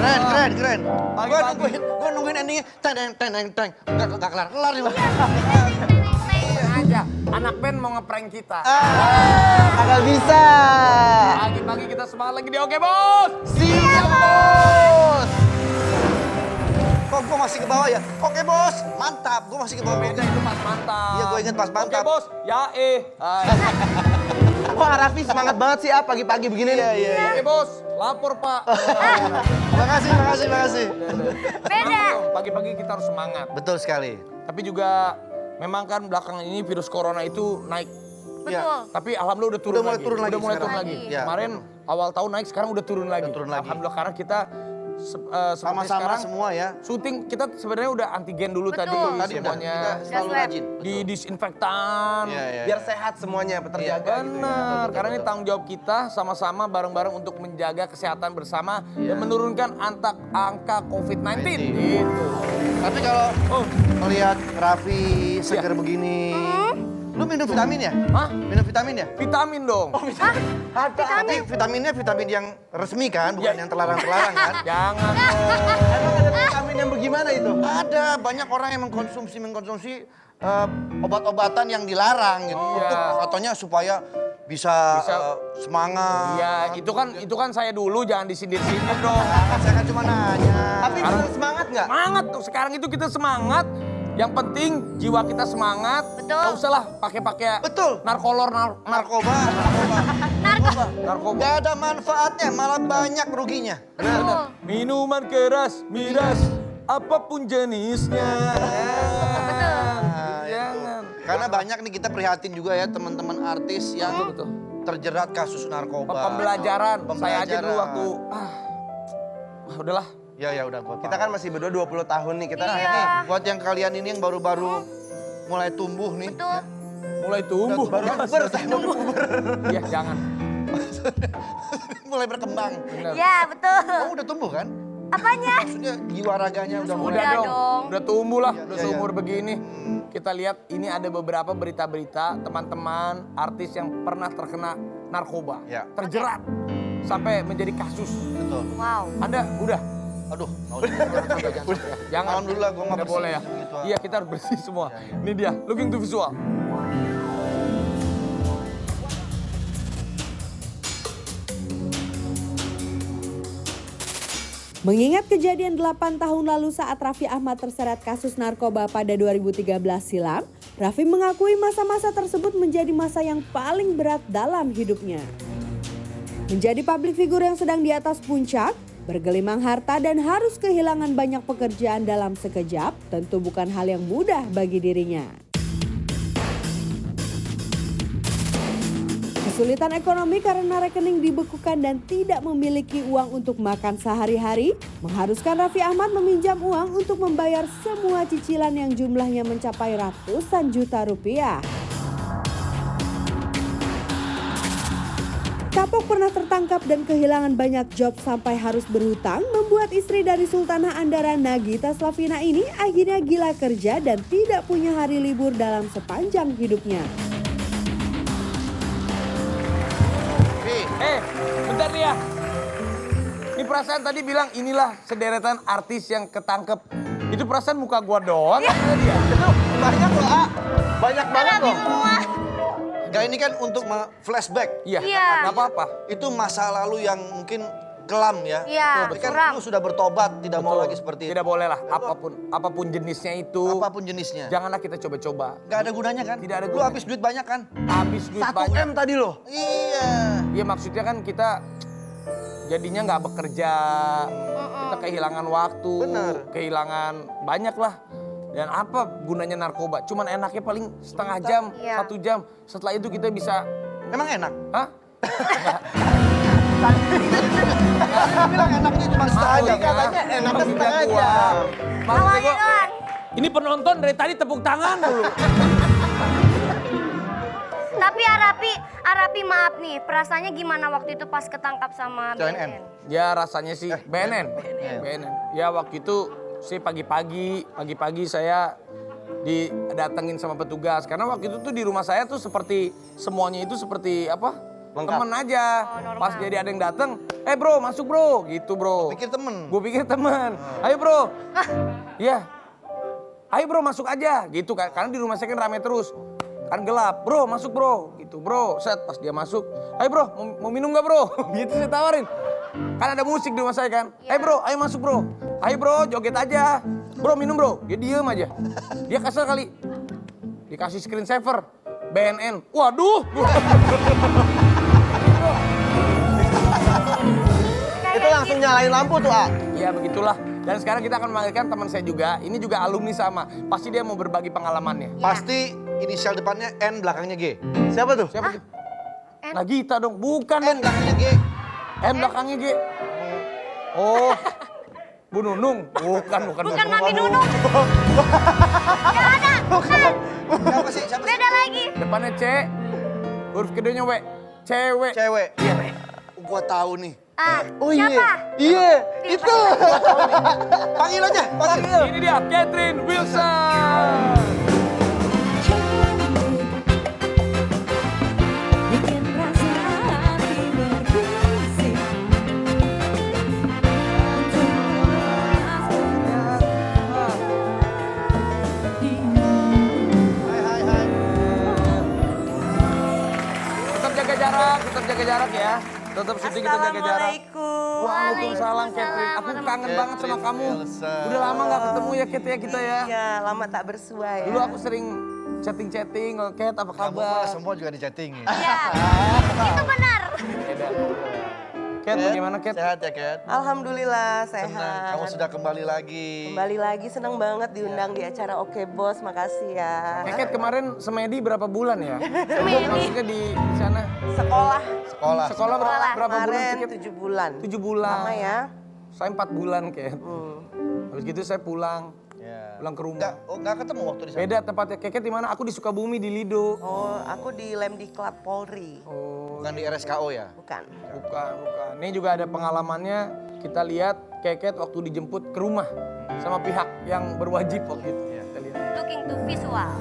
Keren. Gue nungguin endingnya. Teng. Gak kelar nih. Aja, anak band mau ngeprank kita. Kagak bisa. Pagi-pagi kita semangat lagi di Oke Bos. Siap, Bos. Kok gue masih ke bawah ya? Oke, Bos. Mantap. Gue masih ke bawah. Beda itu pas mantap. Iya, gue inget pas mantap. Oke Bos, ya Wah Raffi semangat banget sih pagi-pagi begini nih. Iya. Oke Bos, lapor Pak. Makasih. Beda. Pagi-pagi kita harus semangat. Betul sekali. Tapi juga memang kan belakangan ini virus corona itu naik. Betul. Tapi alhamdulillah udah turun Udah mulai lagi. turun lagi Udah mulai sekarang. turun lagi. Iya. Kemarin awal tahun naik, sekarang udah turun lagi. turun lagi. Alhamdulillah karena kita seperti Sama-sama sekarang semua ya. syuting kita sebenarnya udah antigen dulu Betul. tadi Kita semuanya. selalu swab. rajin. Di disinfektan. Iya. Biar sehat semuanya terjaga gitu ya. Benar, karena ini tanggung jawab kita sama-sama bareng-bareng untuk menjaga kesehatan bersama dan menurunkan angka COVID-19. Gitu. Tapi kalau melihat Raffi seger begini, lu minum vitamin ya? Hah? Minum vitamin ya? Vitamin dong. Tapi vitaminnya vitamin yang resmi kan, bukan yang terlarang-terlarang kan? Jangan Emang ada vitamin yang bagaimana itu? Ada banyak orang yang mengkonsumsi obat-obatan yang dilarang gitu. Iya. Untuk katanya supaya bisa semangat. Ya, itu kan saya dulu, jangan disindir-sindir dong. Saya kan cuma nanya. Tapi bener semangat nggak? Semangat tuh, sekarang itu kita semangat. Yang penting jiwa kita semangat. Betul. Gak usah lah pakai Betul. narkoba. Gak ada manfaatnya, malah banyak ruginya. Benar. Minuman keras, miras, apapun jenisnya. Jangan. Karena banyak nih kita prihatin juga ya teman-teman artis yang Betul. terjerat kasus narkoba. Pembelajaran. Saya aja dulu waktu udahlah. Ya udah gua Kita kan masih berdua 20 tahun nih. Kita Iya. Nih, buat yang kalian ini yang baru-baru mulai tumbuh nih. Betul. Mulai tumbuh. Baru puber. Iya, jangan. mulai berkembang. Benar. Ya, betul. Kamu udah tumbuh kan? Apanya? Maksudnya jiwa raganya udah mulai. Udah dong. dong. Udah tumbuh lah, Iya, udah iya, seumur begini. Kita lihat ini ada beberapa berita-berita teman-teman artis yang pernah terkena narkoba. Ya. Terjerat sampai menjadi kasus. Betul. Wow. Anda udah? Aduh, Jangan. Alhamdulillah gua nggak Nggak bersih boleh ya. gitu. Iya, kita harus bersih semua. Ini dia, looking to visual. Mengingat kejadian 8 tahun lalu saat Raffi Ahmad terseret kasus narkoba pada 2013 silam, Raffi mengakui masa-masa tersebut menjadi masa yang paling berat dalam hidupnya. Menjadi publik figur yang sedang di atas puncak, bergelimang harta dan harus kehilangan banyak pekerjaan dalam sekejap, tentu bukan hal yang mudah bagi dirinya. Kesulitan ekonomi karena rekening dibekukan dan tidak memiliki uang untuk makan sehari-hari mengharuskan Raffi Ahmad meminjam uang untuk membayar semua cicilan yang jumlahnya mencapai ratusan juta rupiah. Kapok pernah tertangkap dan kehilangan banyak job sampai harus berhutang membuat istri dari Sultanah Andara Nagita Slavina ini akhirnya gila kerja dan tidak punya hari libur dalam sepanjang hidupnya. Bentar nih ya. Ini perasaan tadi bilang inilah sederetan artis yang ketangkep. Itu perasaan muka gua doang. Apa dia? banyak loh, banyak banget loh. Semua. Gak ini kan untuk flashback. Iya, Iya. nggak apa-apa. Itu masa lalu yang mungkin kelam ya. Iya, Tapi kan suram. lu sudah bertobat, tidak mau lagi seperti itu. Tidak boleh lah, apapun jenisnya itu. Apapun jenisnya. Janganlah kita coba-coba. Gak ada gunanya kan? Tidak ada Lu gunanya. habis duit banyak kan? Habis duit 1 banyak. M tadi loh. Iya. Iya, maksudnya kan kita jadinya nggak bekerja, kita kehilangan waktu, Bener. kehilangan banyak lah. Dan apa gunanya narkoba? Cuman enaknya paling setengah jam, Iya. 1 jam. Setelah itu kita bisa, Emang enak? hah? Lu bilang enaknya cuma setengah jam. katanya enaknya maksudnya setengah gua. jam. Maksudnya Awalnya gua, doang. ini penonton dari tadi tepuk tangan dulu. Tapi Arapi maaf nih, perasaannya gimana waktu itu pas ketangkap sama JNN? BNN? Ya rasanya sih BNN. Ya waktu itu sih pagi-pagi saya didatengin sama petugas. Karena waktu itu tuh di rumah saya tuh seperti semuanya itu seperti apa? Lengkap. temen aja. Oh, normal. Pas jadi ada yang dateng, bro masuk bro, gitu bro. Pikir temen. Gue pikir temen. Ayo bro. Iya. Ayo bro masuk aja, gitu kan. Karena di rumah saya kan rame terus. Kan gelap, bro masuk bro, gitu bro. Set pas dia masuk, ayo bro mau minum gak bro? Gitu saya tawarin. Kan ada musik di rumah saya kan. Ayo bro, ayo masuk bro. Ayo bro joget aja. Bro minum bro, dia diem aja. Dia kesel kali. Dikasih screen saver, BNN. Waduh. Itu langsung nyalain lampu tuh, A. Ya begitulah. Dan sekarang kita akan memanggilkan teman saya juga. Ini juga alumni sama. Pasti dia mau berbagi pengalamannya. Pasti inisial depannya N, belakangnya G. Siapa tuh? Siapa tuh? Nagita dong, bukan N, dong. belakangnya G. M belakangnya G. Oh, Bu Nunung. Bukan Bukan Mami Nunung. Gak ada, bukan. Siapa sih? Siapa sih? Beda lagi. Depannya C, huruf keduanya W. Cewek. Cewek. Iya. Gua tahu nih. Ah, Oh siapa? Iya, itu. Panggil aja, panggil. Ini dia, Catherine Wilson. Bikin perasaan hati berbisik untuk Hai, hai, hai. Tetap jaga jarak ya. Tetap syuting kita jaga jarak. Waalaikumsalam Catherine. Aku kangen banget sama kamu. Wilson. Udah lama gak ketemu ya Cat ya kita ya. Iya, lama tak bersua ya. Dulu aku sering chatting-chatting, Cat apa Kamu kabar? semua juga di-chatting ya. Iya, itu benar. Cat bagaimana Cat? Sehat ya, Cat? Alhamdulillah Senang. sehat. Kamu sudah kembali lagi. Kembali lagi, senang banget diundang di acara Oke Bos, makasih ya. Cat kemarin semedi berapa bulan ya? Semedi. Maksudnya di sana. Sekolah Sekolah. Sekolah berapa bulan sih kemarin Cat? 7 bulan. 7 bulan. Lama ya. Saya 4 bulan Cat. Hmm. Habis gitu saya pulang. Ya. Pulang ke rumah. Nggak ketemu waktu di sana? Beda tempatnya Keket di mana? Aku di Sukabumi di Lido. Oh, aku di Lemdiklat Polri. Oh, Bukan di RSKO ya? Bukan. bukan. Ini juga ada pengalamannya. Kita lihat Keket waktu dijemput ke rumah sama pihak yang berwajib waktu itu. Kita lihat. Looking to visual.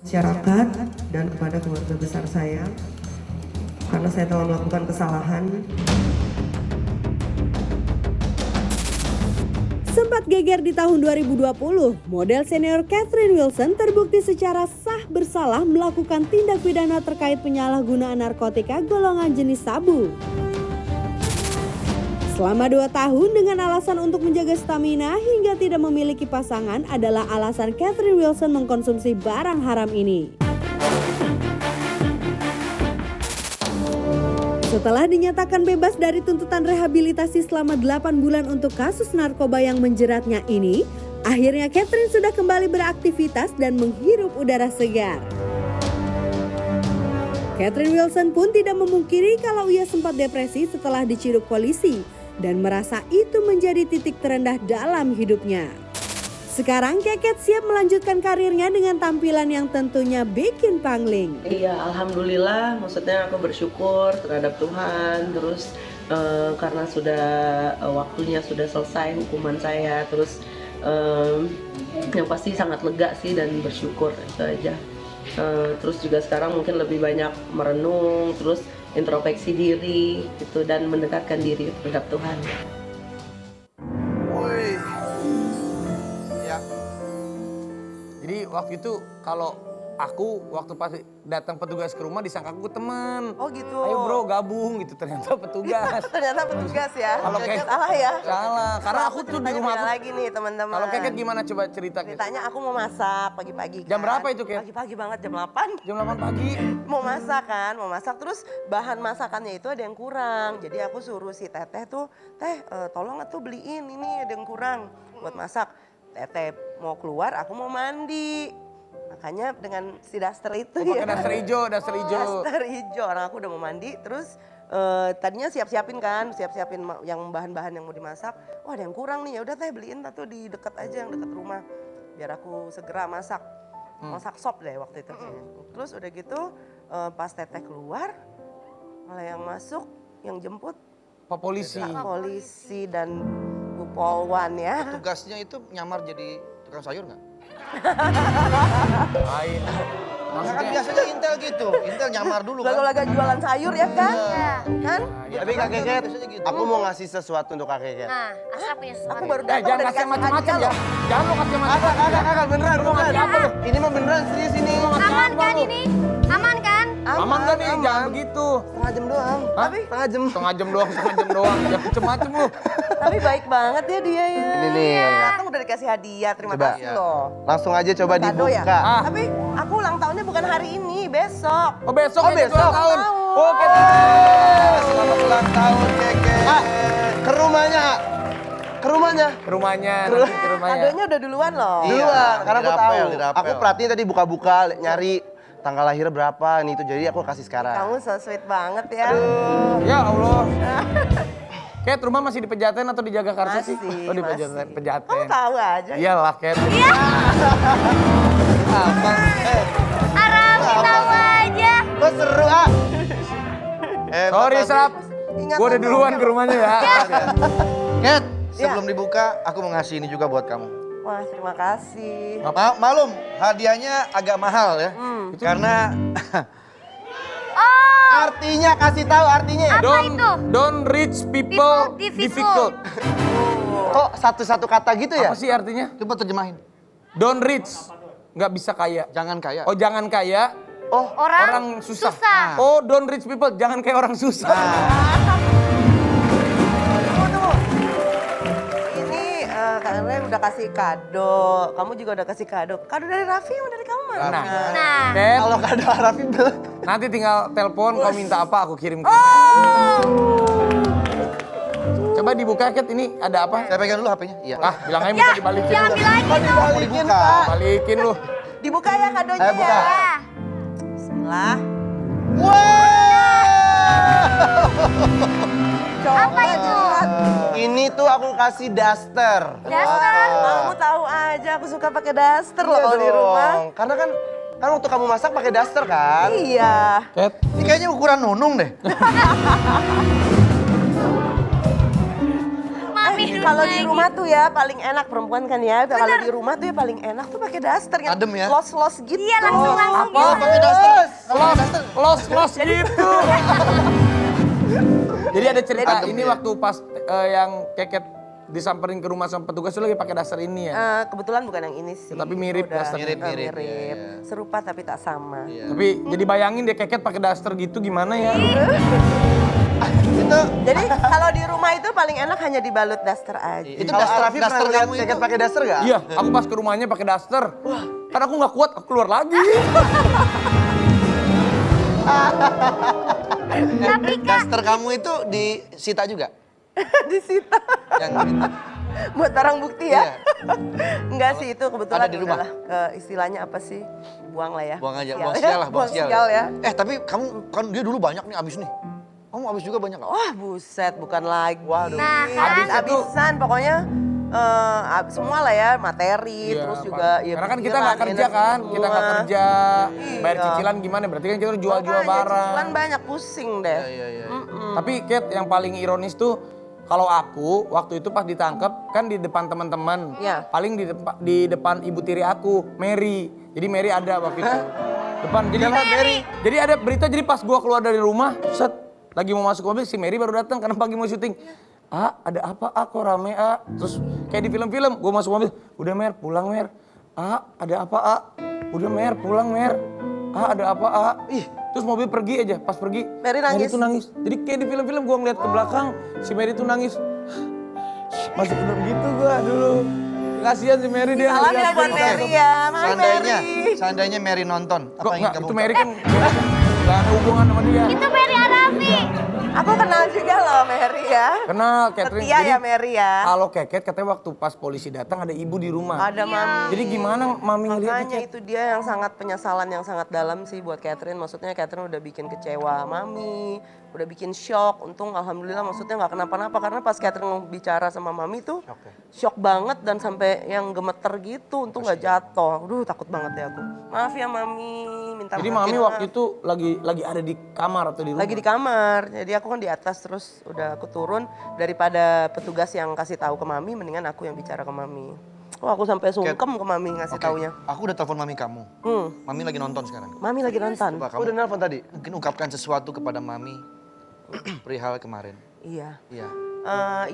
masyarakat dan kepada keluarga besar saya karena saya telah melakukan kesalahan. Sempat geger di tahun 2020, model senior Catherine Wilson terbukti secara sah bersalah melakukan tindak pidana terkait penyalahgunaan narkotika golongan jenis sabu. Selama 2 tahun dengan alasan untuk menjaga stamina hingga tidak memiliki pasangan adalah alasan Catherine Wilson mengkonsumsi barang haram ini. Setelah dinyatakan bebas dari tuntutan rehabilitasi selama 8 bulan untuk kasus narkoba yang menjeratnya ini, akhirnya Catherine sudah kembali beraktivitas dan menghirup udara segar. Catherine Wilson pun tidak memungkiri kalau ia sempat depresi setelah diciduk polisi dan merasa itu menjadi titik terendah dalam hidupnya. Sekarang Keket siap melanjutkan karirnya dengan tampilan yang tentunya bikin pangling. Iya, alhamdulillah. Maksudnya aku bersyukur terhadap Tuhan. Terus karena sudah waktunya sudah selesai hukuman saya. Terus yang pasti sangat lega sih dan bersyukur itu aja. Terus juga sekarang mungkin lebih banyak merenung, terus introspeksi diri gitu dan mendekatkan diri terhadap Tuhan. Woi. Ya. Jadi waktu itu kalau aku waktu pas datang petugas ke rumah disangka aku teman. Oh gitu. Ayo bro gabung gitu, ternyata petugas. Ternyata petugas ya. Kalau kayak Salah ya. salah, karena aku tuh di ceritanya rumah beda aku. lagi nih teman-teman. Kalau Keket gimana coba cerita Ket? Ceritanya aku mau masak pagi-pagi. Jam kan. berapa itu, Ket? Pagi-pagi banget jam 8. Jam 8 pagi. Mau masak kan, mau masak terus bahan masakannya itu ada yang kurang. Jadi aku suruh si Teteh tuh, tolong tuh beliin ini ada yang kurang buat masak. Teteh mau keluar, aku mau mandi. Makanya dengan si daster itu Pakai daster hijau, daster hijau. Daster hijau, orang aku udah mau mandi terus tadinya siapin yang bahan-bahan yang mau dimasak. Wah ada yang kurang nih, ya udah Teh beliin tuh di dekat aja yang dekat rumah. Biar aku segera masak. Masak sop deh waktu itu. Terus udah gitu pas Teteh keluar, malah yang masuk, yang jemput Pak polisi. polisi dan Bu Polwan ya. Tugasnya itu nyamar jadi tukang sayur nggak? Lain. kan biasanya Intel gitu. Intel nyamar dulu kan. Lagu-lagu jualan sayur ya kan? Iya. Kan? Tapi Kak Keket, Biasanya gitu. aku mau ngasih sesuatu untuk Kak Keket. Nah, Asraf punya sesuatu. Aku baru Eh, datang jangan dari kasih macam-macam hadiah ya. loh. Jangan lo kasih macam-macam. Kakak, beneran, beneran. Ini mah beneran serius ini. Aman kan ini? Aman kan? Aman kan nih? Jangan begitu. Setengah jam doang. Hah? Setengah jam. Setengah jam doang. Jangan macem-macem lu. Tapi baik banget ya dia ya. Ini nih. Datang udah dikasih hadiah, terima Coba. kasih loh. Langsung aja coba Kado ya? dibuka. Ah. Tapi aku ulang tahunnya bukan hari ini, besok. Oh besok Oh, ya besok. ulang tahun. Tahun. Oke. Selamat ulang tahun Keket. Ke rumahnya. Ke rumahnya. Ke rumahnya, nanti ke rumahnya. Kadonya udah duluan loh. Duluan, karena aku tahu. dirapel. Aku perhatiin tadi buka-buka, nyari tanggal lahirnya berapa, ini itu. Jadi aku kasih sekarang. Kamu so sweet banget ya. Ya Allah. Ket, rumah masih di Pejaten atau di Jagakarsa sih? Masih, Oh di masih. Pejaten. Pejaten. Kamu tahu aja. Iyalah Ket. Arafi tahu aja. Kok seru ah? Sorry Srap. Ingat Gue udah aku. duluan ke rumahnya ya. Ket, sebelum dibuka, aku mau ngasih ini juga buat kamu. Wah, terima kasih. Malum, hadiahnya agak mahal ya. Karena Artinya kasih tahu artinya ya. Apa itu? Don't rich people People difficult. Kok satu-satu kata gitu ya? Apa sih artinya? coba terjemahin. Don't rich. Nggak bisa kaya. Jangan kaya. Oh jangan kaya, Oh, orang susah. Oh don't rich people, jangan kayak orang susah. Tunggu. Ini karena udah kasih kado. Kamu juga udah kasih kado. Kado dari Raffi sama dari kamu mana? Nah, Ket, kalau kado Arafi belum. nanti tinggal telepon kau minta apa aku kirim ke Oh. Coba dibuka Ket, ini ada apa? Saya pegang dulu HP-nya. Iya. Ah bilang aja minta dibalikin. jangan lu. bilangin dong. Dibalikin Pak. Balikin lu. Dibuka ya kadonya Ayo buka. ya. Bismillah. Apa itu? Ini tuh aku kasih daster. Daster. Kamu tahu aja aku suka pakai daster loh Iya kalau di rumah. dong. Karena kan waktu kamu masak pakai daster kan? Iya. Ket, Ini kayaknya ukuran Nunung deh. Mami dulu Kalau di lagi. rumah tuh ya paling enak perempuan kan ya. Kalau di rumah tuh ya paling enak tuh pakai daster yang Adem ya? los gitu. Iya langsung apa? gitu. Pakai daster. Kalau pakai daster. Los gitu. Jadi ada cerita, Adem ini ya? waktu pas yang Keket disamperin ke rumah sama petugas itu lagi pakai daster ini ya. Kebetulan bukan yang ini sih. Tapi mirip Udah, dasternya. Mirip, mirip. iya, iya. Serupa tapi tak sama. Tapi jadi bayangin deh Keket pakai daster gitu gimana ya? Itu Jadi kalau di rumah itu paling enak hanya dibalut daster aja. Itu kalau daster- Arafi daster pernah lihat kamu itu. Keket pakai daster gak? Iya, aku pas ke rumahnya pakai daster. Kan aku nggak kuat, aku keluar lagi. Tapi Kak, Daster kamu itu disita juga? Disita. Yang itu. Buat barang bukti ya? Iya. Enggak sih itu kebetulan Ada di rumah? udahlah, istilahnya apa sih? Buang lah ya. Buang aja, Sial buang ya. sial lah, Buang sial ya. Tapi kamu kan dia dulu banyak nih abis nih. Kamu abis juga banyak nggak? Wah buset, bukan lagi. Waduh. nah kan. Habis-habisan pokoknya semua lah ya, materi, Iya, terus Pak. juga ya Karena kan kita pikiran, nggak kerja energi kan, kita nggak semua. kerja. Bayar Iya. cicilan gimana? Berarti kan kita udah jual-jual Makanya barang. cicilan banyak pusing deh. Iya. Tapi Ket, yang paling ironis tuh kalau aku waktu itu pas ditangkap kan di depan teman-teman. Iya. Paling di depan ibu tiri aku, Mary. Jadi Mary ada waktu itu. Depan jadi Mary. Jadi ada berita, jadi pas gua keluar dari rumah, set lagi mau masuk mobil si Mary baru datang karena pagi mau syuting. Ah, ada apa? Ah, kok rame, ah? Terus kayak di film-film, gua masuk mobil, udah Mer, pulang Mer. Ah, ada apa, ah? Udah Mer, pulang Mer. Ah, ada apa, ah? Ih, terus mobil pergi aja, pas pergi. Mary nangis. tuh nangis. Jadi kayak di film-film gua ngeliat ke belakang, si Mary tuh nangis. Masih belum gitu gua dulu. Kasihan si Mary dia. Salam ya ngeliat buat gua. Mary ya. Hai Mary. Seandainya Mary nonton, Kok apa yang enggak, kamu itu Mary kan gak ada hubungan sama dia. Itu Mary Arafi. Aku kenal juga loh Mary ya. Kenal Catherine. Setia ya Mary ya. Kalau Keket katanya waktu pas polisi datang ada ibu di rumah. Ada mami. Jadi gimana mami ngeliatnya? Makanya Cat? itu dia yang sangat penyesalan yang sangat dalam sih buat Catherine. Maksudnya Catherine udah bikin kecewa mami, udah bikin shock. Untung alhamdulillah maksudnya nggak kenapa-napa karena pas Catherine bicara sama mami tuh shock banget dan sampai yang gemeter gitu. Untung nggak jatuh. Aduh takut banget ya aku. Maaf ya mami, minta Jadi maaf. mami waktu itu lagi ada di kamar atau di rumah? Lagi di kamar, jadi aku kan di atas terus udah aku turun daripada petugas yang kasih tahu ke mami, mendingan aku yang bicara ke mami. Oh, aku sampai sungkem ke Mami ngasih Oke, taunya. aku udah telepon mami kamu. Hmm. Mami lagi nonton sekarang. Mami lagi nonton. Coba Aku kamu udah nelfon tadi. mungkin ungkapkan sesuatu kepada mami perihal kemarin. Iya. Iya.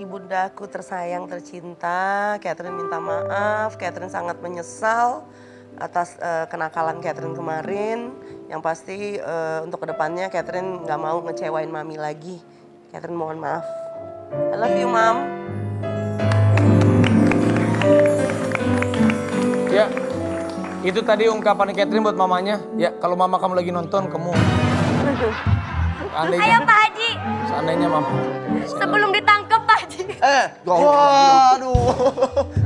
Ibundaku tersayang, tercinta, Catherine minta maaf. Catherine sangat menyesal atas kenakalan Catherine kemarin. Yang pasti untuk kedepannya Catherine nggak mau ngecewain Mami lagi. Catherine mohon maaf. I love you, Mam. Ya, itu tadi ungkapan Catherine buat mamanya. Ya, kalau mama kamu lagi nonton, kamu... Ayo Pak Haji, Seandainya mama... sebelum ditangkap Pak Haji. Waduh.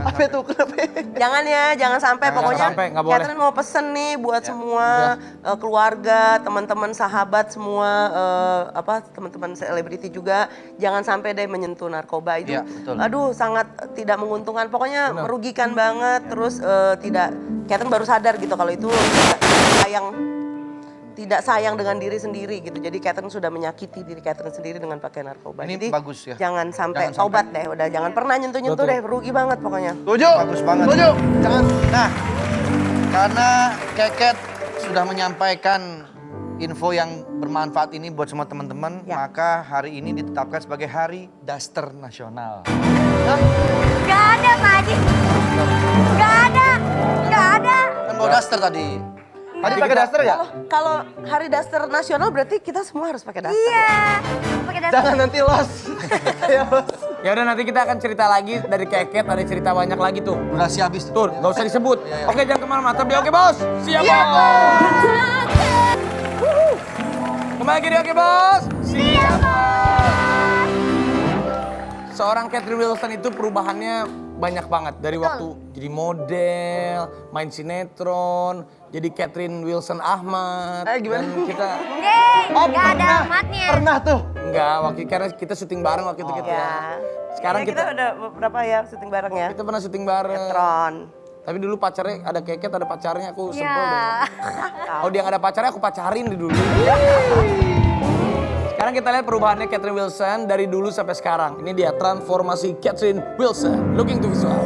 Apa itu? Kenapa? Jangan ya, jangan sampai. Jangan Pokoknya sampai, nggak boleh. Catherine mau pesen nih buat semua keluarga, teman-teman, sahabat, semua teman-teman selebriti juga. Jangan sampai deh menyentuh narkoba itu. Iya, betul. Aduh, sangat tidak menguntungkan. Pokoknya merugikan banget. Terus Catherine baru sadar gitu kalau itu tidak sayang dengan diri sendiri gitu. Jadi Catherine sudah menyakiti diri Catherine sendiri dengan pakai narkoba. Ini Jadi bagus ya. jangan sampai Jangan sampai. tobat deh. Udah jangan pernah nyentuh-nyentuh Betul. deh. Rugi banget pokoknya. Setuju. Bagus banget. Setuju. Jangan. Nah, karena Keket sudah menyampaikan info yang bermanfaat ini buat semua teman-teman, Ya. maka hari ini ditetapkan sebagai Hari Daster Nasional. Gak ada Pak Haji. Gak ada. Gak ada. Kan bawa daster tadi. Tadi pakai daster ya? Kalau Hari Daster Nasional berarti kita semua harus pakai daster. Iya. Pakai dasar. Jangan nanti los. Ayo, Bos. Ya udah nanti kita akan cerita lagi dari Keket, ada cerita banyak lagi tuh. Durasi habis Tuh, nggak usah disebut. Iya, iya. Oke, jangan kemana-mana. Tapi oke bos, siap bos. Kembali lagi di Oke Bos. Siap bos. Seorang Catherine Wilson itu perubahannya banyak banget. Dari waktu jadi model, main sinetron, jadi Catherine Wilson Ahmad. Gimana? Dan kita Yeay, gak ada amatnya. Pernah tuh. enggak, karena kita syuting bareng waktu itu kita. Ya. Sekarang Ya, kita udah berapa ya syuting bareng ya? kita pernah syuting bareng. Tron. Tapi dulu pacarnya ada Keket, ada pacarnya, aku sebel Ya. deh. Oh dia nggak ada pacarnya, aku pacarin di dulu. Sekarang kita lihat perubahannya Catherine Wilson dari dulu sampai sekarang. Ini dia transformasi Catherine Wilson. Looking to visual.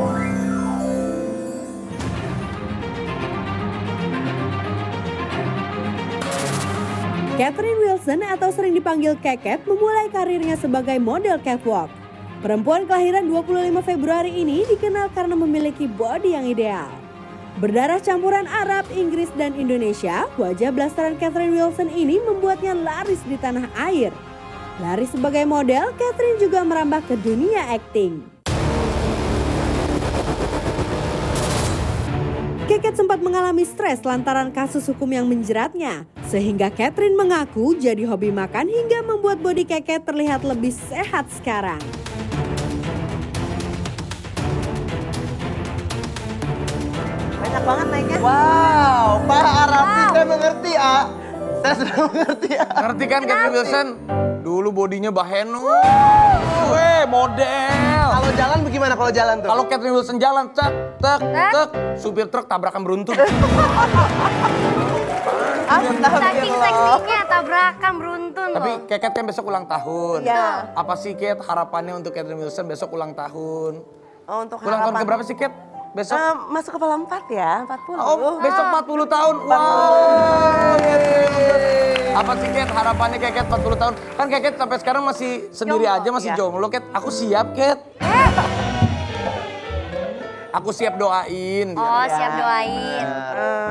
Catherine Wilson atau sering dipanggil Keket memulai karirnya sebagai model catwalk. Perempuan kelahiran 25 Februari ini dikenal karena memiliki body yang ideal. Berdarah campuran Arab, Inggris, dan Indonesia, wajah blasteran Catherine Wilson ini membuatnya laris di tanah air. Laris sebagai model, Catherine juga merambah ke dunia akting. Keket sempat mengalami stres lantaran kasus hukum yang menjeratnya. Sehingga Catherine mengaku jadi hobi makan hingga membuat bodi Keket terlihat lebih sehat sekarang. Banyak banget naiknya. Wow, Pak Arafi saya mengerti, A. Saya sudah mengerti, A. Ngerti kan Catherine Wilson? Dulu bodinya baheno. Weh, model. Kalau jalan bagaimana kalau jalan tuh? Kalau Catherine Wilson jalan, cek, tek, tek. Supir truk tabrakan beruntun. Saking seksinya tabrakan beruntun Tapi loh. Keket kan besok ulang tahun. Iya. Apa sih Ket harapannya untuk Catherine Wilson besok ulang tahun? Oh, untuk Ulang tahun harapan. keberapa sih Ket? Besok? Masuk kepala 4 ya, 40. Oh, besok 40 tahun. Wow. Apa sih Ket harapannya Keket 40 tahun? Kan Keket sampai sekarang masih sendiri Jomblo, aja, masih iya. jomblo Ket. Aku siap Ket. Aku siap doain. Oh, siap doain.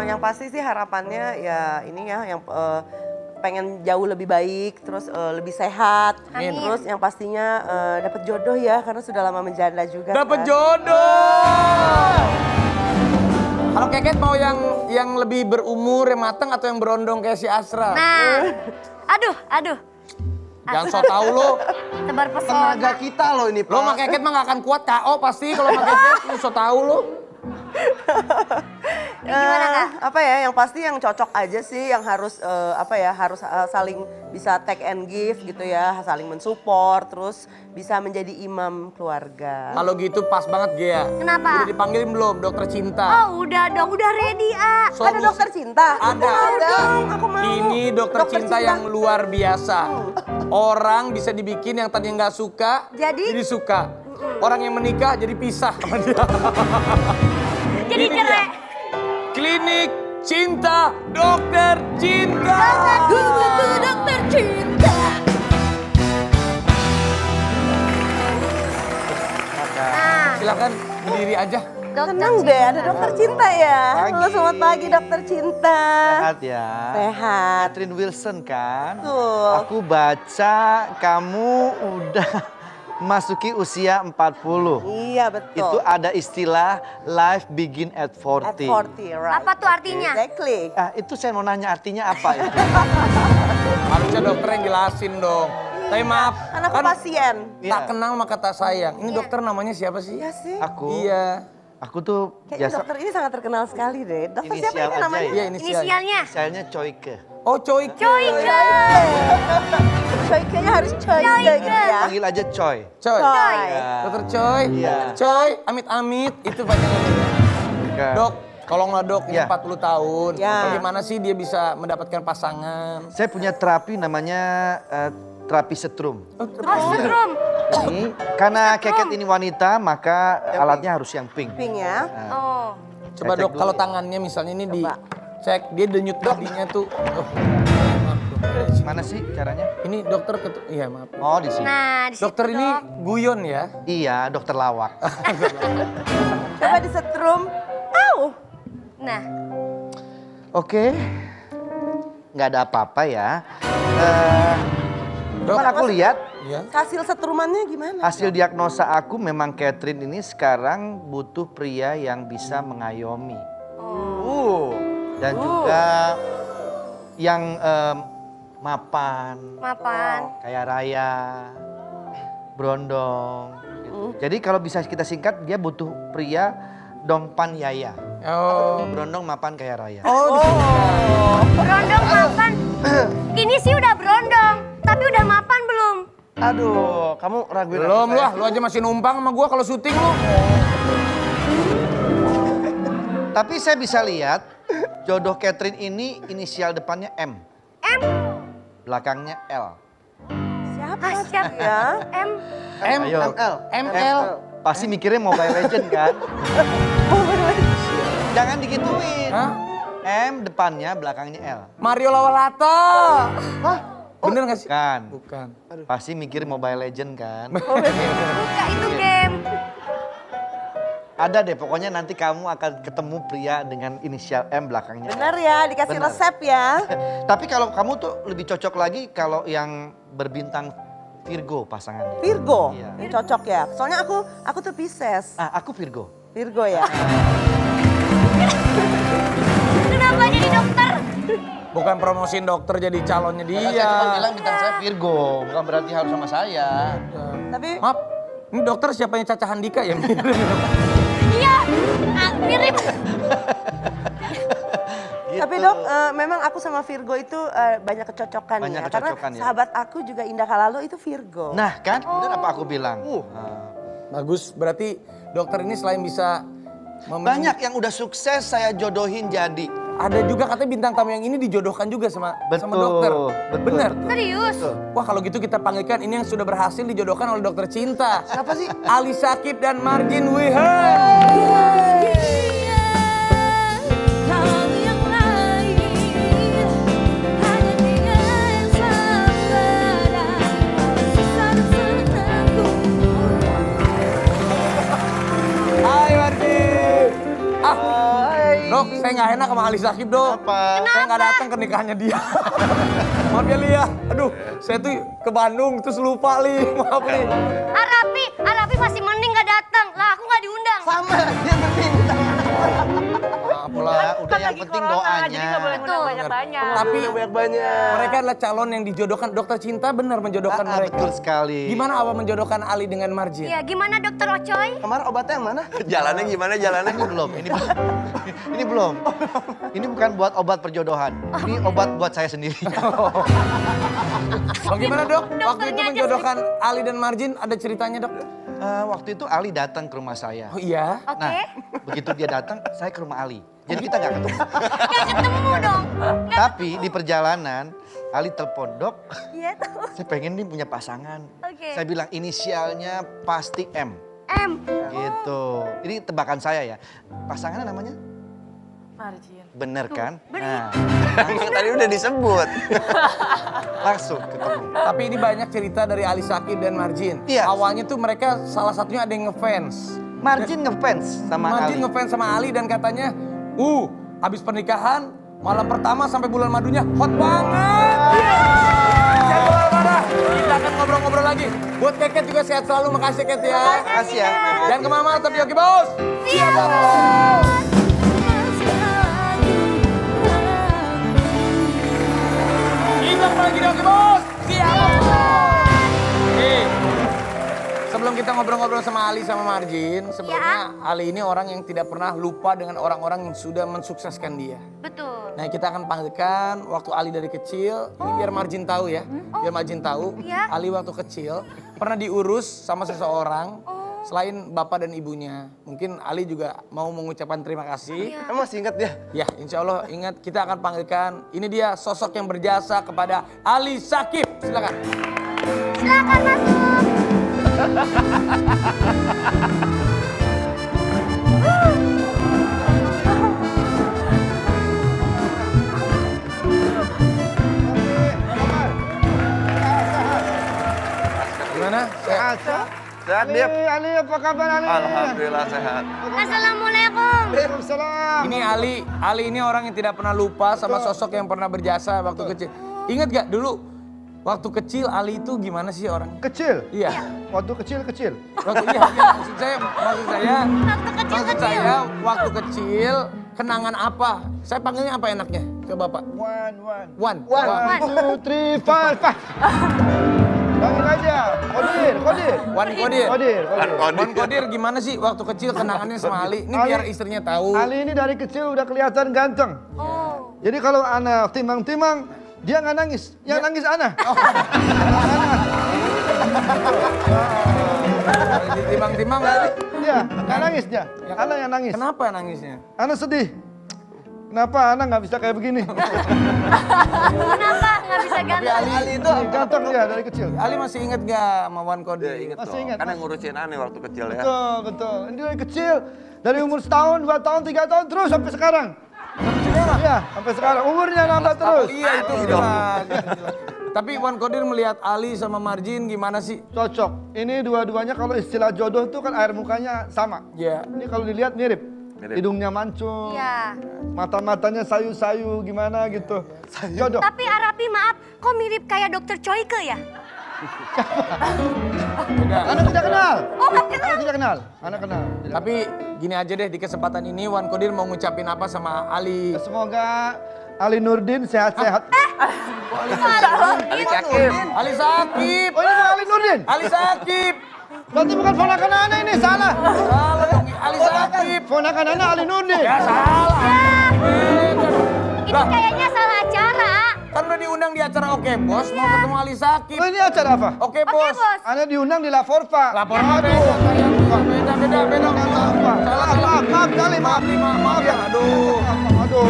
Yang pasti sih harapannya ya ini ya, yang pengen jauh lebih baik, terus lebih sehat. Amin. Terus yang pastinya dapat jodoh ya, karena sudah lama menjanda juga. Dapat kan. jodoh. Kalau Keket mau yang lebih berumur, yang matang atau yang berondong kayak si Asra? Nah, aduh. Jangan so tau lo. Tebar pesona. Tenaga kita loh ini, Pak. Lo sama Keket mah gak akan kuat KO pasti kalau sama Keket. Lo so tau lo. Gimana Kak? Apa ya, yang pasti yang cocok aja sih, yang harus harus saling bisa take and give gitu ya, saling mensupport, terus bisa menjadi imam keluarga. Kalau gitu pas banget Gea. Kenapa? Udah dipanggilin belum dokter cinta? Oh udah dong, udah ready A. Ada dokter cinta? Ada. dong, aku mau. Ini dokter cinta yang luar biasa. Orang bisa dibikin yang tadinya nggak suka, Jadi? suka. Orang yang menikah jadi pisah sama dia. Jadi Ini dia. cerai. Klinik Cinta Dokter Cinta. Dokter cinta. Nah, Silakan berdiri aja. dokter Senang cinta. deh, ada dokter cinta ya. Pagi. Halo, selamat pagi dokter cinta. Sehat ya. Sehat. Catherine Wilson kan? Betul. Aku baca kamu udah masuki usia 40. Iya betul. Itu ada istilah life begin at 40. At 40, right. Apa tuh artinya? Exactly. Ah, itu saya mau nanya artinya apa itu? Harusnya dokter yang jelasin dong. Tapi maaf, Kan aku pasien. tak kenal maka tak sayang. Ini dokter namanya siapa sih? Iya sih. Aku, Iya. aku tuh Kayaknya biasa dokter ini sangat terkenal sekali deh. Dokter siapa inisial ini aja namanya? Iya ya. inisial. Inisialnya. Inisialnya Coike. Oh Coike. Coike. Coike-nya harus coike gitu ya. Panggil aja Coy. Coy. Coy. Dokter Coy. Iya. Coy, amit-amit itu panjangannya. Kan. Dok, tolonglah dok, ini Iya. 40 tahun. Ya. Bagaimana sih dia bisa mendapatkan pasangan? Saya punya terapi namanya terapi setrum. Oh, setrum. Ini karena keket ini wanita maka alatnya harus yang pink. Pink ya. Oh. Coba Saya cek dok, dulu kalau ya. tangannya misalnya ini Coba. dicek, dia denyut nadinya tuh. Oh, maaf, dok. Mana sih caranya? Ini dokter iya maaf. Oh di sini. Nah, di situ, Dokter ini Dok. guyon ya. Iya dokter lawak. Coba disetrum. Au. Nah, Oke. Nggak ada apa-apa ya. Dok. Cuman aku lihat Iya. Hasil setrumannya gimana? hasil diagnosa aku memang Catherine ini sekarang butuh pria yang bisa mengayomi. Dan juga yang mapan, mapan. kayak raya, berondong. Gitu. Jadi kalau bisa kita singkat dia butuh pria dongpan yaya. Oh. Berondong mapan kayak raya. Berondong mapan. Ini sih udah berondong, tapi udah mapan belum? Aduh, kamu raguin aku, Belum sayang. lah, lu aja masih numpang sama gua kalau syuting lu. Tapi saya bisa lihat jodoh Catherine ini inisial depannya M, M. belakangnya L. Siapa Ah, siap. ya? M. Ayo. ML. Pasti mikirnya Mobile Legend kan? Jangan digituin. Hah? M depannya, belakangnya L. Mario Lawalata. Hah? Bener gak sih? Kan? Bukan. Pasti mikir Mobile Legend kan? Buka itu game. Ada deh, pokoknya nanti kamu akan ketemu pria dengan inisial M belakangnya. Benar ya, dikasih Benar. resep ya. Tapi kalau kamu tuh lebih cocok lagi kalau yang berbintang Virgo pasangannya. Virgo, Iya. ini cocok ya. Soalnya aku tuh Pisces. Ah, aku Virgo. Virgo ya. Kenapa jadi dokter? Bukan promosiin dokter jadi calonnya Karena dia. saya cuma bilang bintang saya Virgo, bukan berarti harus sama saya. Tapi Maaf, ini dokter siapanya Caca Handika ya? Iya, mirip. Tapi dok, memang aku sama Virgo itu banyak kecocokan Banyak ya. kecocokan Karena ya. sahabat aku juga Indah Kalalo itu Virgo. Nah kan, bener apa aku bilang? Bagus, berarti dokter ini selain bisa Banyak yang udah sukses saya jodohin jadi. Ada juga katanya bintang tamu yang ini dijodohkan juga sama Betul, dokter. betul. Bener. Serius? Wah kalau gitu kita panggilkan ini yang sudah berhasil dijodohkan oleh dokter cinta. Siapa sih? Ali Syakib dan Margin Wihan. Hai Margin. Dok, saya nggak enak sama Ali Syakib dok. Apa? Saya nggak datang ke nikahannya dia. Maaf ya Lia. Aduh, saya tuh ke Bandung terus lupa Li. Maaf Li. Arapi masih mending gak datang. Lah aku gak diundang. Sama, dia penting. Maaf lah. Udah yang penting doanya. Betul. Tapi Banyak-banyak. mereka adalah calon yang dijodohkan. Dokter cinta benar menjodohkan mereka. Betul sekali. Gimana awal menjodohkan Ali dengan Margin? Iya, gimana dokter Ocoy? Kemarin obatnya yang mana? Jalannya gimana jalannya? Ini belum, ini belum. Ini bukan buat obat perjodohan. Ini obat buat saya sendiri. Bagaimana dok? Waktu itu Dokternya aja menjodohkan Ali dan Margin ada ceritanya dok? Waktu itu Ali datang ke rumah saya. Oh iya? Oke. Nah, begitu dia datang, saya ke rumah Ali. Jadi kita nggak ketemu. Gak ketemu dong. Tapi di perjalanan, Ali telepon, "Dok, Iya tahu. saya pengen nih punya pasangan." Oke. Saya bilang inisialnya pasti M. M. Gitu. Ini tebakan saya ya. Pasangannya namanya? Marjin. Bener kan? bener. Nah, Tadi udah disebut. langsung ketemu. Tapi ini banyak cerita dari Ali Sakib dan Marjin. Iya. Awalnya tuh mereka salah satunya ada yang ngefans. Marjin ngefans sama Marjin Ali. ngefans sama Ali dan katanya, habis pernikahan malam pertama sampai bulan madunya hot banget. Jangan kemana-mana, kita akan ngobrol-ngobrol lagi. Buat Keket juga sehat selalu, makasih Ket ya. Makasih ya. Jangan kemana-mana, tapi oke bos. Siap, Bos. Kita lagi di oke bos. Siap. Oke. Sebelum kita ngobrol-ngobrol sama Ali sama Marjin, sebelumnya Ali ini orang yang tidak pernah lupa dengan orang-orang yang sudah mensukseskan dia. Betul. Nah, kita akan panggilkan waktu Ali dari kecil, ini biar Marjin tahu ya. Biar Marjin tahu, Iya. Ali waktu kecil pernah diurus sama seseorang selain bapak dan ibunya. Mungkin Ali juga mau mengucapkan terima kasih. Emang masih ingat dia? Ya, insya Allah ingat kita akan panggilkan. Ini dia sosok yang berjasa kepada Ali Sakib. Silakan. Silakan masuk. Gimana? Sehat? Sehat dia? Ali, apa kabar Ali? Alhamdulillah sehat. Assalamualaikum. Waalaikumsalam. Ini Ali ini orang yang tidak pernah lupa sama sosok yang pernah berjasa waktu kecil. Ingat gak dulu waktu kecil Ali itu gimana sih orang? Kecil? Iya. Waktu kecil-kecil? Waktu maksud saya waktu kecil kenangan apa? Saya panggilnya apa enaknya ke Bapak? One. Wan. 2, 3, 4, 5. Panggil aja. Kodir. Wan Kodir. Kodir. Wan Kodir gimana sih waktu kecil kenangannya sama Ali? Ini Ali. biar istrinya tahu. Ali ini dari kecil udah kelihatan ganteng. Oh. Jadi kalau Ana timang-timang, dia nggak nangis. Yang nangis Ana. Timang-timang. Dia nggak nangis dia. Ana yang nangis. Kenapa nangisnya? Ana sedih. Kenapa Ana nggak bisa kayak begini? Kenapa nggak bisa Tapi ganteng? Ali itu Ganteng dia dari kecil. Ali masih inget gak sama Wan Kodir? Dia inget Masih dong. ingat, Kan yang masih. ngurusin aneh waktu kecil ya. Betul. Ini dari kecil. Dari umur setahun, 2 tahun, 3 tahun, terus sampai sekarang. Iya, sampai sekarang. Umurnya nambah terus. Iya itu jelas. Tapi Wan Kodir melihat Ali sama Marjin gimana sih? Cocok. Ini dua-duanya kalau istilah jodoh tuh kan air mukanya sama. Ya. Ini kalau dilihat mirip. Hidungnya mancung, Iya. mata-matanya sayu-sayu gimana gitu. Jodoh. Tapi Arapi maaf, kok mirip kayak Dokter Choike ya? Anak tidak kenal. Oh nggak kenal. Anak tidak kenal. Anak kenal. Tidak. Tapi gini aja deh di kesempatan ini Wan Kodir mau ngucapin apa sama Ali? Semoga Ali Nurdin sehat-sehat. Ali Sakib. Ali Sakib. Oh ini bukan Ali Nurdin. Ali Sakib. Berarti bukan ponakan Ana ini, salah. Salah dong Ali Sakib. Ponakan Ana Ali Nurdin. Ya salah. Itu kayaknya salah acara. Kan udah diundang di acara Oke Bos, mau ketemu Ali Sakib. Oh ini acara apa? Oke Oke Bos. bos. Ana diundang di Lapor Pak. Lapor apa beda? Beda. Salah. Maaf kali, maaf. Maaf ya. Aduh. Aduh.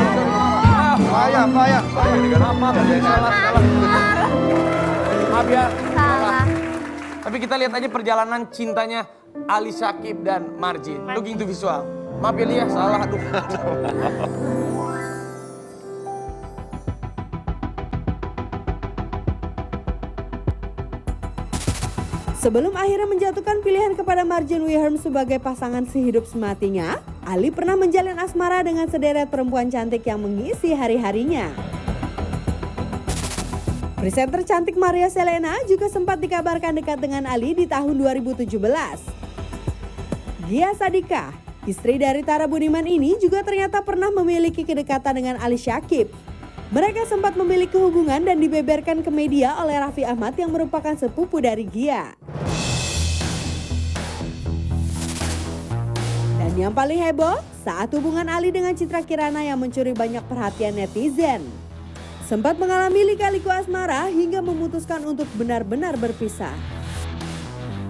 Payah. Maaf. Maaf ya. Salah. Tapi kita lihat aja perjalanan cintanya Ali Sakib dan Marjin. Looking to visual. Maaf ya Lia, salah. Aduh. Sebelum akhirnya menjatuhkan pilihan kepada Marjin Wiharm sebagai pasangan sehidup sematinya, Ali pernah menjalin asmara dengan sederet perempuan cantik yang mengisi hari-harinya. Presenter cantik Maria Selena juga sempat dikabarkan dekat dengan Ali di tahun 2017. Gia Sadika, istri dari Tara Budiman ini juga ternyata pernah memiliki kedekatan dengan Ali Sakib. Mereka sempat memiliki hubungan dan dibeberkan ke media oleh Raffi Ahmad yang merupakan sepupu dari Gia. Dan yang paling heboh, saat hubungan Ali dengan Citra Kirana yang mencuri banyak perhatian netizen. Sempat mengalami lika-liku asmara hingga memutuskan untuk benar-benar berpisah.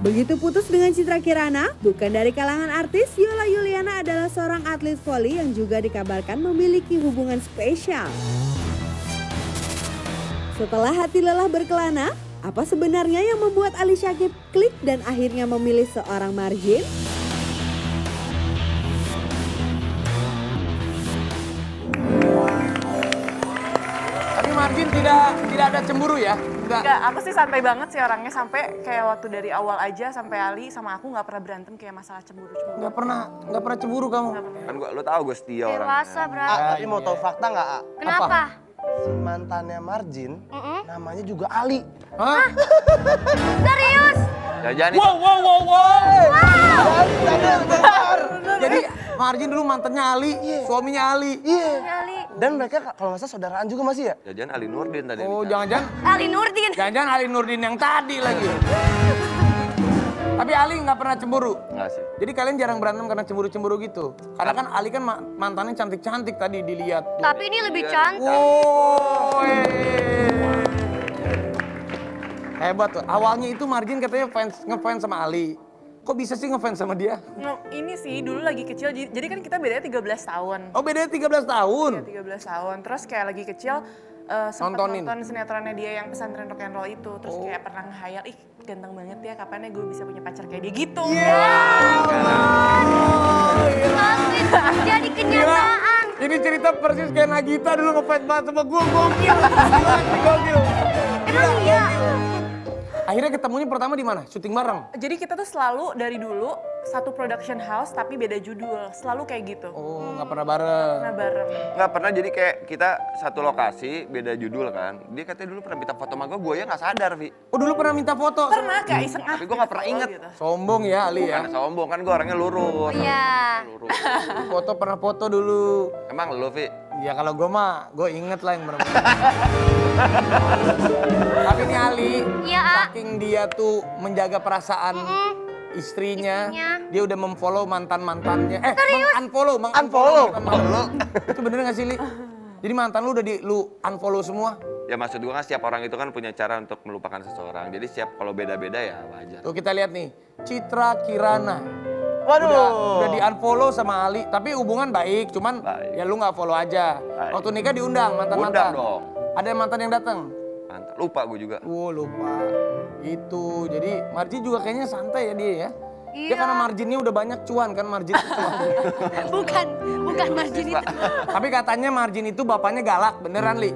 Begitu putus dengan Citra Kirana, bukan dari kalangan artis, Yola Yuliana adalah seorang atlet voli yang juga dikabarkan memiliki hubungan spesial. Setelah hati lelah berkelana, Apa sebenarnya yang membuat Ali Syakib klik dan akhirnya memilih seorang Marjin? Tapi Marjin tidak ada cemburu ya? Enggak, aku sih santai banget sih orangnya sampai kayak waktu dari awal aja sampai Ali sama aku nggak pernah berantem kayak masalah cemburu-cemburu. Nggak pernah cemburu kamu? Kan lo tau gue setia orangnya. Dewasa, Bra. Tapi mau tahu fakta nggak, A? Kenapa? Si mantannya Marjin, namanya juga Ali. Hah? Serius? Jajan itu. Wow. Jadi Marjin dulu mantannya Ali, suaminya Ali. Iya. Ali. Dan mereka kalau nggak salah saudaraan juga masih ya? Jajan Ali Nurdin tadi. Oh, bicara. jangan-jangan Ali Nurdin. Ali Nurdin yang tadi lagi. Tapi Ali nggak pernah cemburu. Enggak sih. Jadi kalian jarang berantem karena cemburu-cemburu gitu. Karena kan Ali kan mantannya cantik-cantik tadi dilihat. Tapi ini lebih cantik. Oh, hebat tuh. Awalnya itu Marjin katanya ngefans sama Ali. Kok bisa sih ngefans sama dia? No, ini sih dulu lagi kecil, jadi kan kita bedanya 13 tahun. Oh, bedanya 13 tahun. Iya, 13 tahun. Terus kayak lagi kecil sempat Nontonin. nonton sinetronnya dia yang pesantren rock and roll itu. Terus kayak pernah ngehayal, ih ganteng banget ya, kapannya gue bisa punya pacar kayak dia gitu. Asik, jadi kenyataan. Ini cerita persis kayak Nagita dulu ngefans banget sama gue, gokil. Emang iya? Akhirnya ketemunya pertama di mana? Syuting bareng? Jadi kita tuh selalu dari dulu satu production house tapi beda judul. Selalu kayak gitu. Oh, nggak pernah bareng. Pernah bareng. Nggak pernah, jadi kayak kita satu lokasi, beda judul kan. Dia katanya dulu pernah minta foto sama gue ya nggak sadar, Vi. Oh, dulu pernah minta foto? Pernah kayak iseng Tapi gue nggak pernah inget. Gitu. Sombong ya Ali ya? Bukan sombong, kan gue orangnya lurus. Iya. Lurus. Foto pernah foto dulu. Emang lu, Vi? Ya kalau gue mah, gue inget lah yang bener-bener. Tapi nih Ali, Iya, A. saking dia tuh menjaga perasaan istrinya, dia udah memfollow mantan-mantannya. Unfollow. Itu bener gak sih, Li? Jadi mantan lu udah lu unfollow semua? Ya maksud gue kan setiap orang itu kan punya cara untuk melupakan seseorang. Jadi setiap kalau beda-beda ya wajar. Tuh kita lihat nih, Citra Kirana. Waduh. Udah di-unfollow sama Ali, tapi hubungan baik, cuman Baik. ya lu nggak follow aja. Baik. Waktu nikah diundang mantan-mantan. Undang dong. Ada mantan yang datang? Mantap. Lupa gue juga. Lupa. Gitu. Jadi Marjin juga kayaknya santai ya dia ya. Dia Iya. karena marginnya udah banyak cuan kan margin cuan. Bukan margin itu. Tapi katanya margin itu bapaknya galak, beneran Li?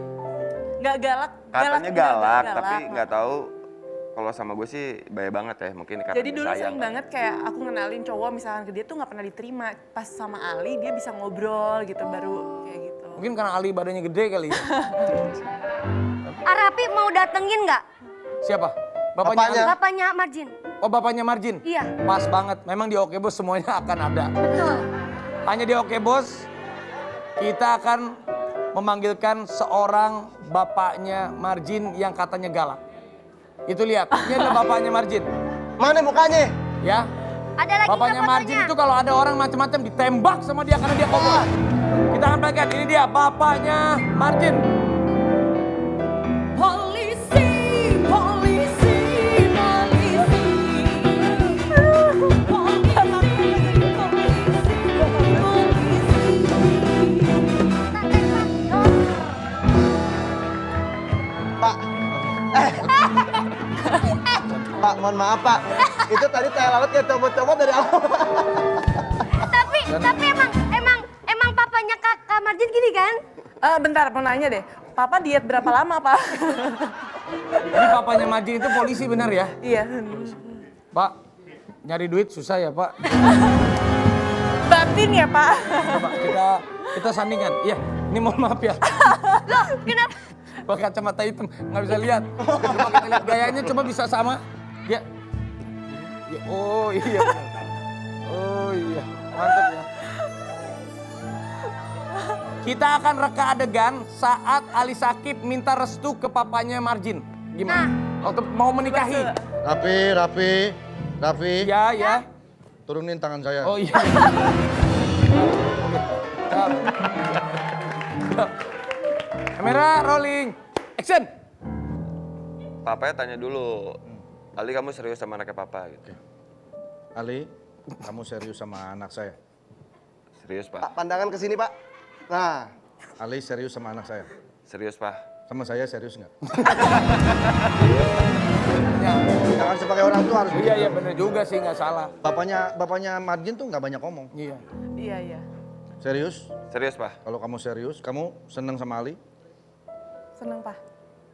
Nggak galak. Katanya galak, tapi nggak tahu. Kalau sama gue sih baik banget ya, mungkin karena Jadi dia dulu sayang. sering banget kayak aku ngenalin cowok misalkan ke dia tuh nggak pernah diterima. Pas sama Ali dia bisa ngobrol gitu, baru kayak gitu. Mungkin karena Ali badannya gede kali ya. Arapi mau datengin nggak? Siapa? Bapaknya Ali? Bapaknya Marjin. Oh bapaknya Marjin? Iya. Pas banget, memang di Oke Bos semuanya akan ada. Betul. Hanya di Oke Bos, kita akan memanggilkan seorang bapaknya Marjin yang katanya galak. Itu lihat, ini adalah bapaknya Marjin. Mana mukanya? Ya. Ada lagi Bapaknya nggak Marjin fotonya? itu kalau ada orang macam-macam ditembak sama dia karena dia kotor. Kita akan perhatikan, ini dia bapaknya Marjin. Polisi, polisi, polisi. Pak. Pak, mohon maaf Pak. Itu tadi teh lalat kayak comot-comot dari awal. Tapi emang papanya Kak Marjin gini kan? Bentar, mau nanya deh. Papa diet berapa lama, Pak? Ini bapaknya Marjin itu polisi benar ya? Iya. Pak, nyari duit susah ya Pak? Batin ya, Pak? Coba kita sandingan. Iya, ini mohon maaf ya. Loh, kenapa? Pakai kacamata hitam, nggak bisa lihat. Coba kita lihat gayanya, coba bisa sama. Ya. Ya, oh iya. Oh iya, mantap ya. Kita akan reka adegan saat Ali Syakib minta restu ke papanya Marjin. Gimana? Untuk mau menikahi. Raffi. Ya. Turunin tangan saya. Oh iya. Kamera rolling. Action. Papanya tanya dulu, Ali kamu serius sama anaknya papa gitu. Ali, kamu serius sama anak saya? Serius Pak, Pak, pandangan ke sini Pak. Nah, Ali serius sama anak saya? serius Pak. Sama saya serius nggak? sebagai orang tua harus. Iya bener juga sih, nggak salah. Bapaknya Margin tuh nggak banyak ngomong. Iya. Iya. Serius? Serius, Pak? Kalau kamu serius, kamu seneng sama Ali? Seneng, Pak.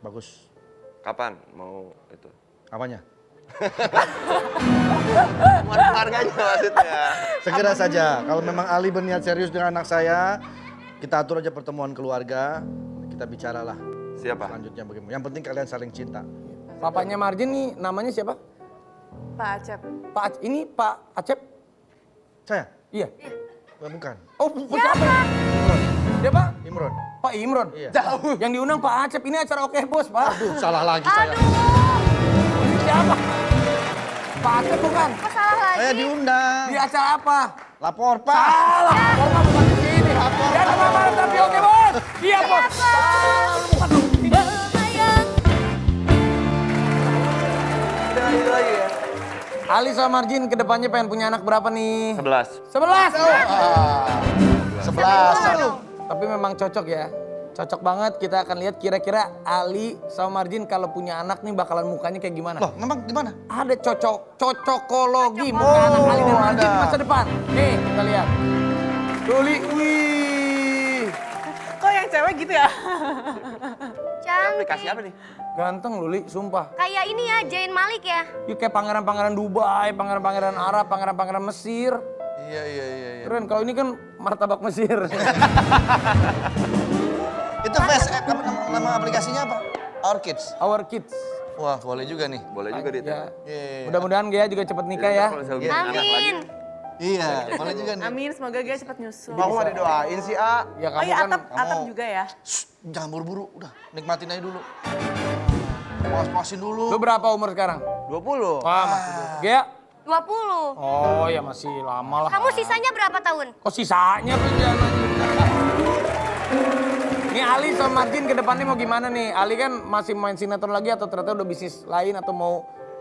Bagus. Kapan mau itu? Apanya? Harganya maksudnya. Segera saja. Kalau memang Ali berniat serius dengan anak saya, kita atur aja pertemuan keluarga. Kita bicaralah. Siapa? Selanjutnya bagaimana. Yang penting kalian saling cinta. Papanya Margin nih namanya siapa? Pak Acep. Ini Pak Acep? Saya? Iya. Bukan. Oh, siapa? Siapa? Imron. Pak Imron? Iya. Jauh. Yang diundang Pak Acep, ini acara Oke Bos, Pak. Aduh, salah lagi saya. Ini siapa? Pak Acep bukan? Kok salah lagi? Saya diundang. Di acara apa? Lapor, Pak. Salah, lapor Pak bukan di sini. Ya, kemarin tapi Oke Bos. Iya, Bos. Salah, bukan di sini. Ali sama Margin kedepannya pengen punya anak berapa nih? 11. 11. 11. Tapi memang cocok ya. Cocok banget, kita akan lihat kira-kira Ali sama Margin kalau punya anak nih bakalan mukanya kayak gimana. Loh, memang gimana? Ada cocokologi muka anak Ali dan Margin di masa depan. Nih, kita lihat. Luli, wih. Kok yang cewek gitu ya? Aplikasi apa nih? Ganteng Luli, sumpah. Kayak ini ya, Zayn Malik ya. Ya, kayak pangeran-pangeran Dubai, pangeran-pangeran Arab, pangeran-pangeran Mesir. Iya. Keren, kalau ini kan martabak Mesir. Itu Face app, nama aplikasinya apa? Our Kids. Our Kids. Wah, boleh juga nih. Boleh juga Dit. Ya. Iya. Mudah-mudahan Gea juga cepet nikah ya. Kalau misalnya punya anak lagi. Amin. Iya, boleh juga nih. Amin, semoga Gia cepat nyusul. Mau nggak didoain sih, A? Ya Oh kamu iya, kan atap juga ya. Jangan buru-buru, udah nikmatin aja dulu. Puas-puasin dulu. lu berapa umur sekarang? 20. Wah, masih dulu. Gea? 20. Oh ya masih lama lah. Kamu sisanya berapa tahun? Kok sisanya tuh jangan. Ini Ali sama Margin ke depannya mau gimana nih? Ali kan masih main sinetron lagi atau ternyata udah bisnis lain atau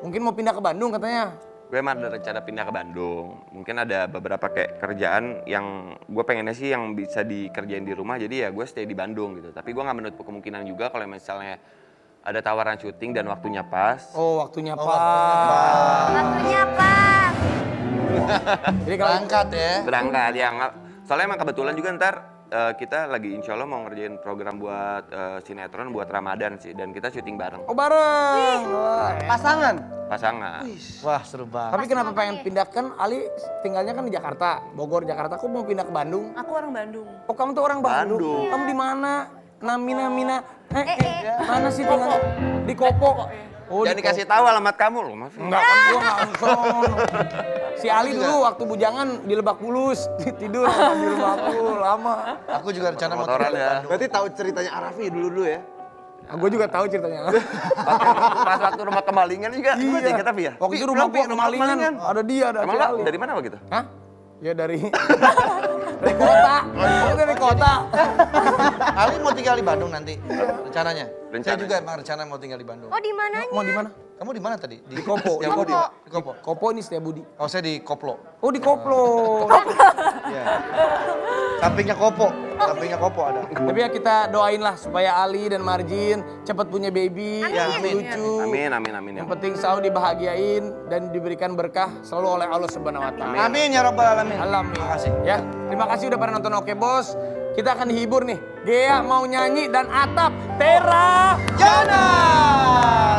mungkin mau pindah ke Bandung katanya? Gue emang ada rencana pindah ke Bandung. Mungkin ada beberapa kayak kerjaan yang gue pengennya sih yang bisa dikerjain di rumah. Jadi ya gue stay di Bandung gitu. Tapi gue nggak menutup kemungkinan juga kalau misalnya ada tawaran syuting dan waktunya pas. Oh waktunya pas. Waktunya pas. Jadi kalau Berangkat ya. Berangkat ya. Soalnya emang kebetulan juga ntar kita lagi insya Allah mau ngerjain program buat sinetron buat Ramadan sih. Dan kita syuting bareng. oh bareng. Wah, Pasangan? Pasangan. Wah, seru banget. Tapi kenapa pengen pindahkan? Ali tinggalnya kan di Jakarta, Bogor, Jakarta. Kok mau pindah ke Bandung? Aku orang Bandung. Oh kamu tuh orang Bandung. Bandung. Kamu di mana? Mina. Mana sih tinggal? Di Kopo. Oh, Jangan di dikasih tahu alamat kamu loh, Mas. Enggak kan gua enggak langsung. Si Ali dulu waktu bujangan di Lebak Bulus, tidur di rumah aku lama. Aku juga rencana mau Motoran pindah ke ya. Bandung. Berarti tahu ceritanya Arafi dulu ya? Gue juga tahu ceritanya. Pas waktu rumah kemalingan juga, gue inget tapi ya. Waktu itu rumah gua kemalingan, ada dia, ada Emang si lo Ali. dari mana begitu? Hah? Ya dari kota. Aku dari kota. Ali mau tinggal di Bandung nanti rencananya. Saya Rencananya. juga emang rencana mau tinggal di Bandung. Oh di mananya? Mau di mana? Kamu di mana tadi? Di Kopo. Di Kopo. Di Kopo. Kopo ini Setiabudi. Oh, saya di Koplo. Oh di Koplo. Iya. Sampingnya Kopo. Sampingnya Kopo ada. Tapi ya kita doain lah supaya Ali dan Margin cepat punya baby, lucu. Amin. Yang penting selalu dibahagiain dan diberikan berkah selalu oleh Allah Subhanahu wa taala. Amin ya rabbal alamin. Amin. Terima kasih. Ya, terima kasih udah pada nonton Oke Bos. Kita akan dihibur nih. Gea mau nyanyi dan Atap Tera. Jana.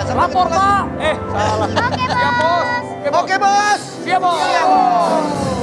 Sampai Lapor ketemu lagi. Pak. Salah. Oke, Siap Bos. Oke, Bos. Siap Bos.